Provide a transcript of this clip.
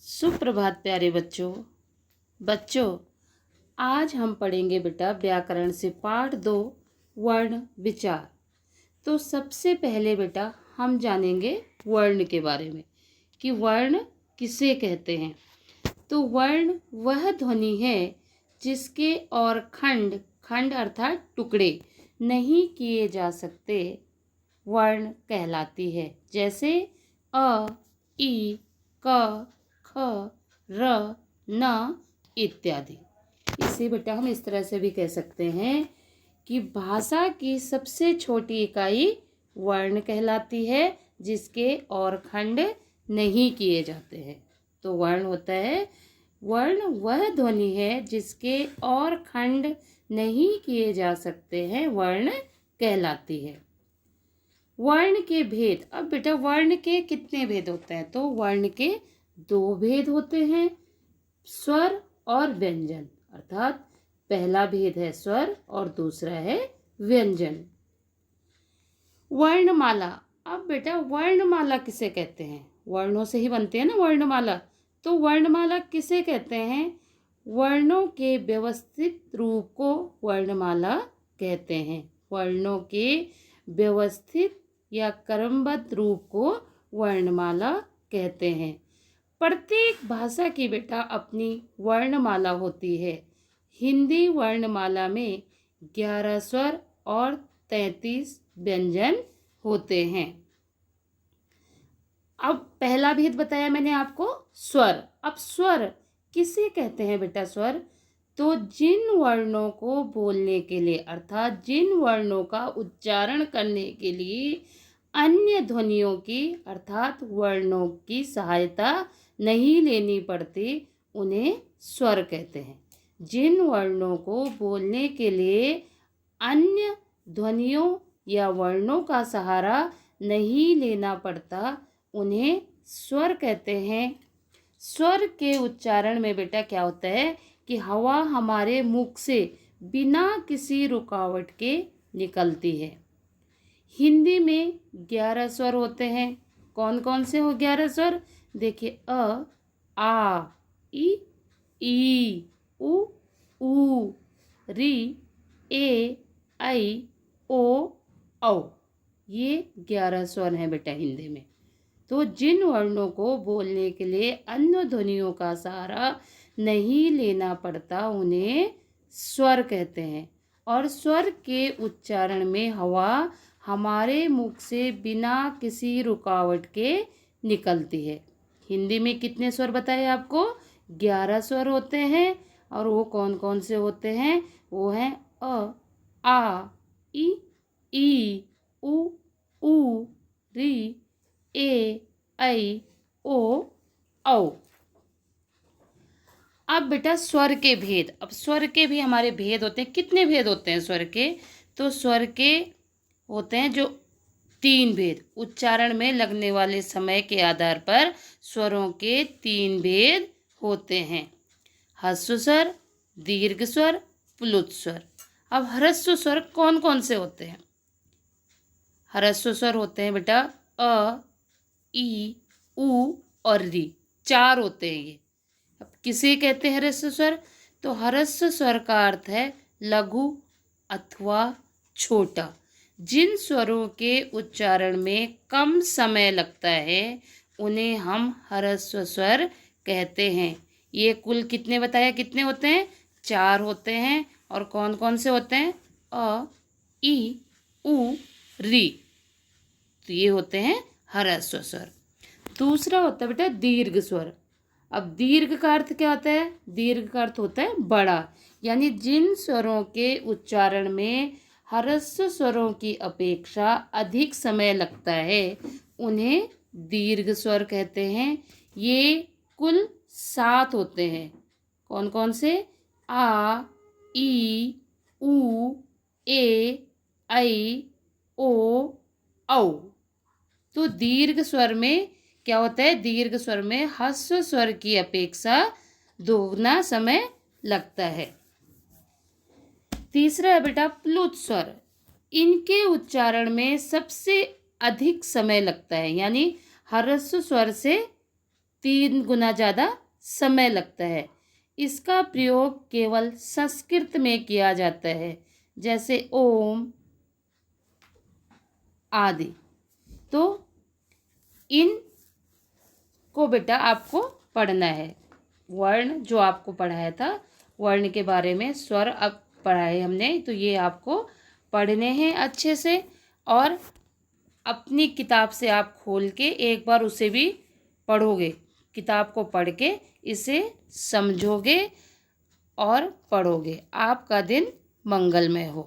सुप्रभात प्यारे बच्चों। आज हम पढ़ेंगे बेटा व्याकरण से पाठ 2 वर्ण विचार। तो सबसे पहले बेटा हम जानेंगे वर्ण के बारे में कि वर्ण किसे कहते हैं। तो वर्ण वह ध्वनि है जिसके और खंड खंड अर्थात टुकड़े नहीं किए जा सकते वर्ण कहलाती है। जैसे अ, ई, क, ख, र, न इत्यादि। इसे बेटा हम इस तरह से भी कह सकते हैं कि भाषा की सबसे छोटी इकाई वर्ण कहलाती है जिसके और खंड नहीं किए जाते हैं। तो वर्ण होता है, वर्ण वह ध्वनि है जिसके और खंड नहीं किए जा सकते हैं वर्ण कहलाती है। वर्ण के भेद। अब बेटा वर्ण के कितने भेद होते हैं? तो वर्ण के 2 भेद होते हैं, स्वर और व्यंजन। अर्थात पहला भेद है स्वर और दूसरा है व्यंजन। वर्णमाला। अब बेटा वर्णमाला किसे कहते हैं? वर्णों से ही बनते हैं ना वर्णमाला। तो वर्णमाला किसे कहते हैं? वर्णों के व्यवस्थित रूप को वर्णमाला कहते हैं। वर्णों के व्यवस्थित या क्रमबद्ध रूप को वर्णमाला कहते हैं। प्रत्येक भाषा की बेटा अपनी वर्णमाला होती है। हिंदी वर्णमाला में 11 स्वर और 33 व्यंजन होते हैं। अब पहला भेद बताया मैंने आपको, स्वर। अब स्वर किसे कहते हैं बेटा? स्वर तो जिन वर्णों को बोलने के लिए अर्थात जिन वर्णों का उच्चारण करने के लिए अन्य ध्वनियों की अर्थात वर्णों की सहायता नहीं लेनी पड़ती उन्हें स्वर कहते हैं। जिन वर्णों को बोलने के लिए अन्य ध्वनियों या वर्णों का सहारा नहीं लेना पड़ता उन्हें स्वर कहते हैं। स्वर के उच्चारण में बेटा क्या होता है कि हवा हमारे मुख से बिना किसी रुकावट के निकलती है। हिंदी में 11 स्वर होते हैं। कौन कौन से हो 11 स्वर? देखिए, अ, आ, ई, उ, री, ए, ऐ, ओ, औ। ये 11 स्वर हैं बेटा हिंदी में। तो जिन वर्णों को बोलने के लिए अन्य ध्वनियों का सहारा नहीं लेना पड़ता उन्हें स्वर कहते हैं। और स्वर के उच्चारण में हवा हमारे मुख से बिना किसी रुकावट के निकलती है। हिंदी में कितने स्वर बताए आपको? 11 स्वर होते हैं। और वो कौन कौन से होते हैं? वो हैं अ, आ, ई, उ, री, ए, ऐ, ओ, औ। अब बेटा स्वर के भेद। अब स्वर के भी हमारे भेद होते हैं। कितने भेद होते हैं स्वर के? तो स्वर के होते हैं जो 3 भेद। उच्चारण में लगने वाले समय के आधार पर स्वरों के 3 भेद होते हैं। ह्रस्व स्वर, दीर्घ स्वर, प्लुत स्वर। अब ह्रस्व स्वर कौन कौन से होते हैं? ह्रस्व स्वर होते हैं बेटा अ, ई, उ और री। 4 होते हैं ये। अब किसे कहते हैं ह्रस्व स्वर? तो ह्रस्व स्वर का अर्थ है लघु अथवा छोटा। जिन स्वरों के उच्चारण में कम समय लगता है उन्हें हम ह्रस्व स्वर कहते हैं। ये कुल कितने बताया? कितने होते हैं? 4 होते हैं। और कौन कौन से होते हैं? अ, ई, उ, री। तो ये होते हैं ह्रस्व स्वर। दूसरा होता है बेटा दीर्घ स्वर। अब दीर्घ का अर्थ क्या होता है? दीर्घ का अर्थ होता है बड़ा। यानी जिन स्वरों के उच्चारण में ह्रस्व स्वरों की अपेक्षा अधिक समय लगता है उन्हें दीर्घ स्वर कहते हैं। ये कुल 7 होते हैं। कौन कौन से? आ, ई, उ, ए, ऐ, ओ, औ। तो दीर्घ स्वर में क्या होता है? दीर्घ स्वर में ह्रस्व स्वर की अपेक्षा दोगुना समय लगता है। तीसरा है बेटा प्लुत स्वर। इनके उच्चारण में सबसे अधिक समय लगता है। यानी ह्रस्व स्वर से 3 गुना ज़्यादा समय लगता है। इसका प्रयोग केवल संस्कृत में किया जाता है, जैसे ओम आदि। तो इन को बेटा आपको पढ़ना है। वर्ण जो आपको पढ़ाया था, वर्ण के बारे में स्वर अब पढ़ाए हमने, तो ये आपको पढ़ने हैं अच्छे से, और अपनी किताब से आप खोल के एक बार उसे भी पढ़ोगे। किताब को पढ़ के इसे समझोगे और पढ़ोगे। आपका दिन मंगलमय हो।